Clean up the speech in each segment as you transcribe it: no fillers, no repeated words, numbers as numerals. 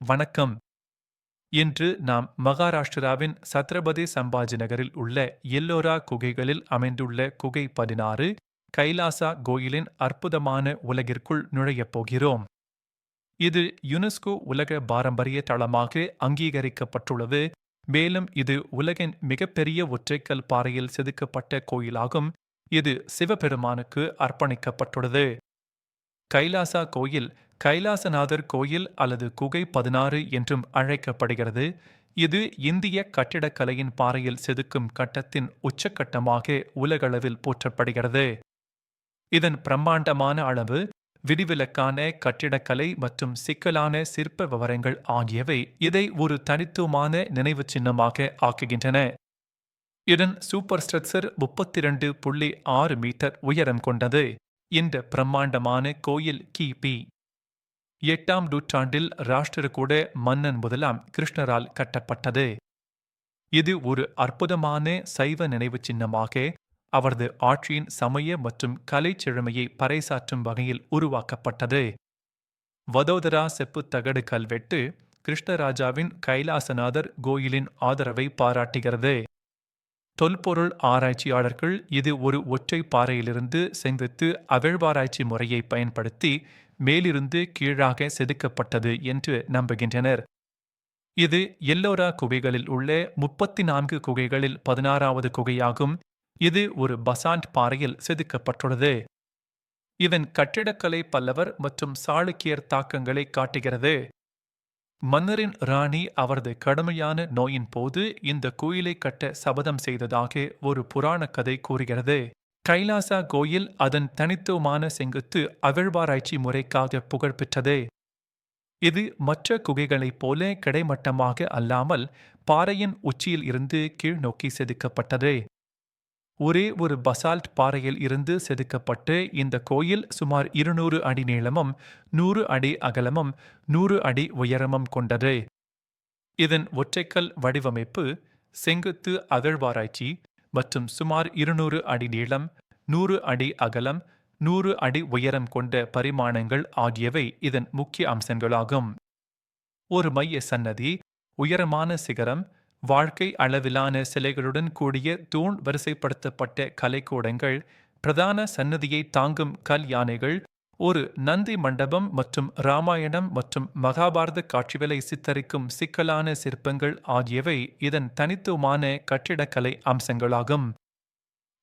வணக்கம். இன்று நாம் மகாராஷ்டிராவின் சத்ரபதி சம்பாஜி நகரில் உள்ள எல்லோரா குகைகளில் அமைந்துள்ள குகை 16 கைலாசா கோயிலின் அற்புதமான உலகிற்குள் நுழையப் போகிறோம். இது யுனெஸ்கோ உலக பாரம்பரிய தளமாக அங்கீகரிக்கப்பட்டுள்ளது. மேலும் இது உலகின் மிகப்பெரிய ஒற்றைக்கல் பாறையில் செதுக்கப்பட்ட கோயிலாகும். இது சிவபெருமானுக்கு அர்ப்பணிக்கப்பட்டுள்ளது. கைலாசா கோயில் கைலாசநாதர் கோயில் அல்லது குகை 16 என்றும் அழைக்கப்படுகிறது. இது இந்திய கட்டிடக்கலையின் பாறையில் செதுக்கும் கட்டத்தின் உச்சக்கட்டமாக உலகளவில் போற்றப்படுகிறது. இதன் பிரம்மாண்டமான அளவு, விதிவிலக்கான கட்டிடக்கலை மற்றும் சிக்கலான சிற்ப விவரங்கள் ஆகியவை இதை ஒரு தனித்துவமான நினைவுச் சின்னமாக ஆக்குகின்றன. இதன் சூப்பர் ஸ்ட்ரக்சர் 32.6 மீட்டர் உயரம் கொண்டது. இந்த பிரம்மாண்டமான கோயில் கிபி 8ஆம் நூற்றாண்டில் ராஷ்டிரகூட மன்னன் முதலாம் கிருஷ்ணரால் கட்டப்பட்டது. இது ஒரு அற்புதமான சைவ நினைவுச் சின்னமாக அவரது ஆட்சியின் சமய மற்றும் கலைச் செழுமையை பறைசாற்றும் வகையில் உருவாக்கப்பட்டது. வதோதரா செப்புத் தகடு கல்வெட்டு கிருஷ்ணராஜாவின் கைலாசநாதர் கோயிலின் ஆதரவை பாராட்டுகிறது. தொல்பொருள் ஆராய்ச்சியாளர்கள் இது ஒரு ஒற்றை பாறையிலிருந்து செங்குத்து அகழ்வாராய்ச்சி முறையை பயன்படுத்தி மேலிருந்து கீழாக செதுக்கப்பட்டது என்று நம்புகின்றனர். இது எல்லோரா குகைகளில் உள்ள 34 குகைகளில் 16வது குகையாகும். இது ஒரு பசால்ட் பாறையில் செதுக்கப்பட்டுள்ளது. இதன் கட்டிடக்கலை பல்லவர் மற்றும் சாளுக்கியர் தாக்கங்களை காட்டுகிறது. மன்னரின் ராணி அவரது கடுமையான நோயின் போது இந்த கோயிலை கட்ட சபதம் செய்ததாக ஒரு புராண கதை கூறுகிறது. கைலாசா கோயில் அதன் தனித்துவமான செங்குத்து அகழ்வாராய்ச்சி முறைக்காக புகழ்பெற்றது. இது மற்ற குகைகளைப் போல கிடைமட்டமாக அல்லாமல் பாறையின் உச்சியில் இருந்து கீழ் நோக்கி செதுக்கப்பட்டது. ஒரே ஒரு பசால்ட் பாறையில் இருந்து செதுக்கப்பட்டு இந்த கோயில் சுமார் 200 அடி நீளமும் 100 அடி அகலமும் 100 அடி உயரமும் கொண்டது. இதன் ஒற்றைக்கல் வடிவமைப்பு, செங்குத்து அகழ்வாராய்ச்சி மற்றும் சுமார் 200 அடி நீளம், 100 அடி அகலம், 100 அடி உயரம் கொண்ட பரிமாணங்கள் ஆகியவை இதன் முக்கிய அம்சங்களாகும். ஒரு மைய சன்னதி, உயரமான சிகரம், வாழ்க்கை அளவிலான சிலைகளுடன் கூடிய தூண் வரிசைப்படுத்தப்பட்ட கலைக்கூடங்கள், பிரதான சன்னதியை தாங்கும் கல் யானைகள், ஒரு நந்தி மண்டபம் மற்றும் ராமாயணம் மற்றும் மகாபாரத காட்சிகளை சித்தரிக்கும் சிக்கலான சிற்பங்கள் ஆகியவை இதன் தனித்துவமான கட்டிடக்கலை அம்சங்களாகும்.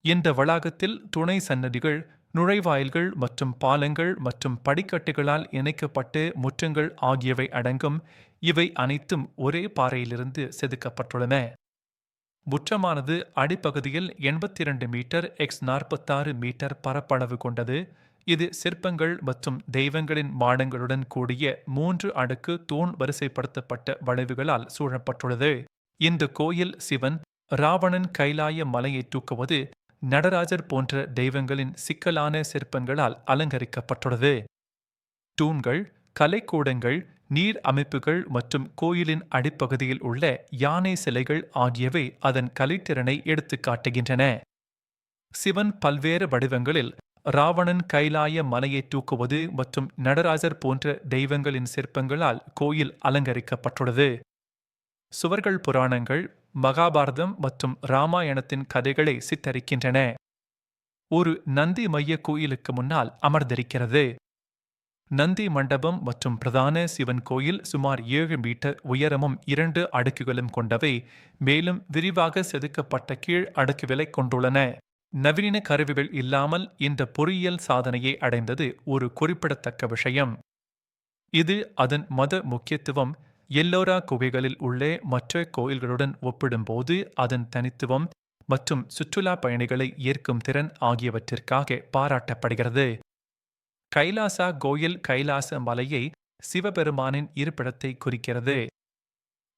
இந்த வளாகத்தில் துணை சன்னதிகள், நுழைவாயில்கள் மற்றும் பாலங்கள் மற்றும் படிக்கட்டுகளால் இணைக்கப்பட்டு முற்றங்கள் ஆகியவை அடங்கும். இவை அனைத்தும் ஒரே பாறையிலிருந்து செதுக்கப்பட்டுள்ளன. முற்றமானது அடிப்பகுதியில் 82 மீட்டர் x 46 மீட்டர் பரப்பளவு கொண்டது. இது சிற்பங்கள் மற்றும் தெய்வங்களின் மாடங்களுடன் கூடிய 3 அடுக்கு தூண் வரிசைப்படுத்தப்பட்ட வளைவுகளால் சூழப்பட்டுள்ளது. இந்த கோயில் சிவன், ராவணன் கைலாய மலையை தூக்குவது, நடராஜர் போன்ற தெய்வங்களின் சிக்கலான சிற்பங்களால் அலங்கரிக்கப்பட்டுள்ளது. தூண்கள், கலைக்கூடங்கள், நீர் அமைப்புகள் மற்றும் கோயிலின் அடிப்பகுதியில் உள்ள யானை சிலைகள் ஆகியவை அதன் கலைத்திறனை எடுத்துக் காட்டுகின்றன. சிவன் பல்வேறு வடிவங்களில், ராவணன் கைலாய மலையை தூக்குவது மற்றும் நடராஜர் போன்ற தெய்வங்களின் சிற்பங்களால் கோயில் அலங்கரிக்கப்பட்டுள்ளது. சுவர்கள் புராணங்கள், மகாபாரதம் மற்றும் ராமாயணத்தின் கதைகளை சித்தரிக்கின்றன. ஒரு நந்தி மைய கோயிலுக்கு முன்னால் அமர்ந்திருக்கிறது. நந்தி மண்டபம் மற்றும் பிரதான சிவன் கோயில் சுமார் 7 மீட்டர் உயரமும் 2 அடுக்குகளும் கொண்டவை. மேலும் விரிவாக செதுக்கப்பட்ட கீழ் அடுக்குகளை கொண்டுள்ளன. நவீன கருவிகள் இல்லாமல் இந்த பொறியியல் சாதனையை அடைந்தது ஒரு குறிப்பிடத்தக்க விஷயம். இது அதன் மத முக்கியத்துவம், எல்லோரா குகைகளில் உள்ள மற்ற கோயில்களுடன் ஒப்பிடும்போது அதன் தனித்துவம் மற்றும் சுற்றுலா பயணிகளை ஈர்க்கும் திறன் ஆகியவற்றிற்காக பாராட்டப்படுகிறது. கைலாசா கோயில் கைலாச மலையை சிவபெருமானின் இருப்பிடத்தை குறிக்கிறது.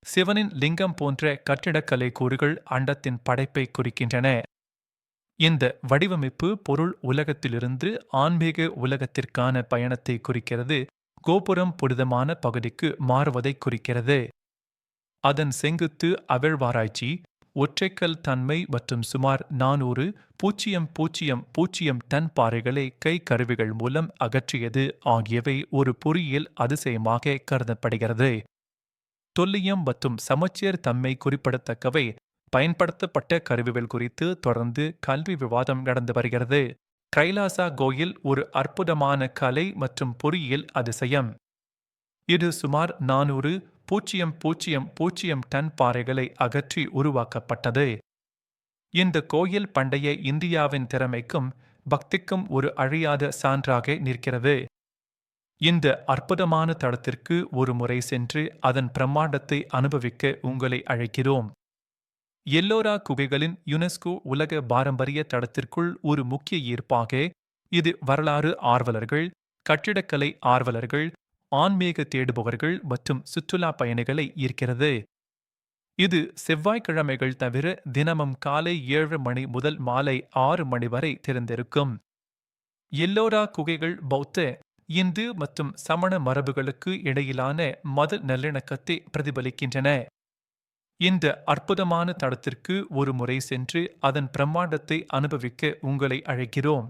சிவனின் லிங்கம் போன்ற கட்டிடக்கலை கூறுகள் அண்டத்தின் படைப்பை குறிக்கின்றன. இந்த வடிவமைப்பு பொருள் உலகத்திலிருந்து ஆன்மீக உலகத்திற்கான பயணத்தை குறிக்கிறது. கோபுரம் புனிதமான பகுதிக்கு மாறுவதை குறிக்கிறது. அதன் செங்குத்து அகழ்வாராய்ச்சி, ஒற்றைக்கல் தன்மை மற்றும் சுமார் 400,000 டன் பாறைகளை கை கருவிகள் மூலம் அகற்றியது ஆகியவை ஒரு பொறியியல் அதிசயமாக கருதப்படுகிறது. துல்லியம் மற்றும் சமச்சீர் தன்மை குறிப்பிடத்தக்கவை. பயன்படுத்தப்பட்ட கருவிகள் குறித்து தொடர்ந்து கல்வி விவாதம் நடந்து வருகிறது. கைலாசா கோயில் ஒரு அற்புதமான கலை மற்றும் பொறியியல் அதிசயம். இது சுமார் 400,000 டன் பாறைகளை அகற்றி உருவாக்கப்பட்டது. இந்த கோயில் பண்டைய இந்தியாவின் திறமைக்கும் பக்திக்கும் ஒரு அழியாத சான்றாக நிற்கிறது. இந்த அற்புதமான தளத்திற்கு ஒரு முறை சென்று அதன் பிரம்மாண்டத்தை அனுபவிக்க உங்களை அழைக்கிறோம். எல்லோரா குகைகளின் யுனெஸ்கோ உலக பாரம்பரிய தளத்திற்குள் ஒரு முக்கிய ஈர்ப்பாக இது வரலாறு ஆர்வலர்கள், கட்டிடக்கலை ஆர்வலர்கள், ஆன்மீக தேடுபவர்கள் மற்றும் சுற்றுலா பயணிகளை ஈர்க்கிறது. இது செவ்வாய்க்கிழமைகள் தவிர தினமும் காலை 7 மணி முதல் மாலை 6 மணி வரை திறந்திருக்கும். எல்லோரா குகைகள் பௌத்த, இந்து மற்றும் சமண மரபுகளுக்கு இடையிலான மத நல்லிணக்கத்தை பிரதிபலிக்கின்றன. இந்த அற்புதமான தளத்திற்கு ஒரு முறை சென்று அதன் பிரம்மாண்டத்தை அனுபவிக்க உங்களை அழைக்கிறோம்.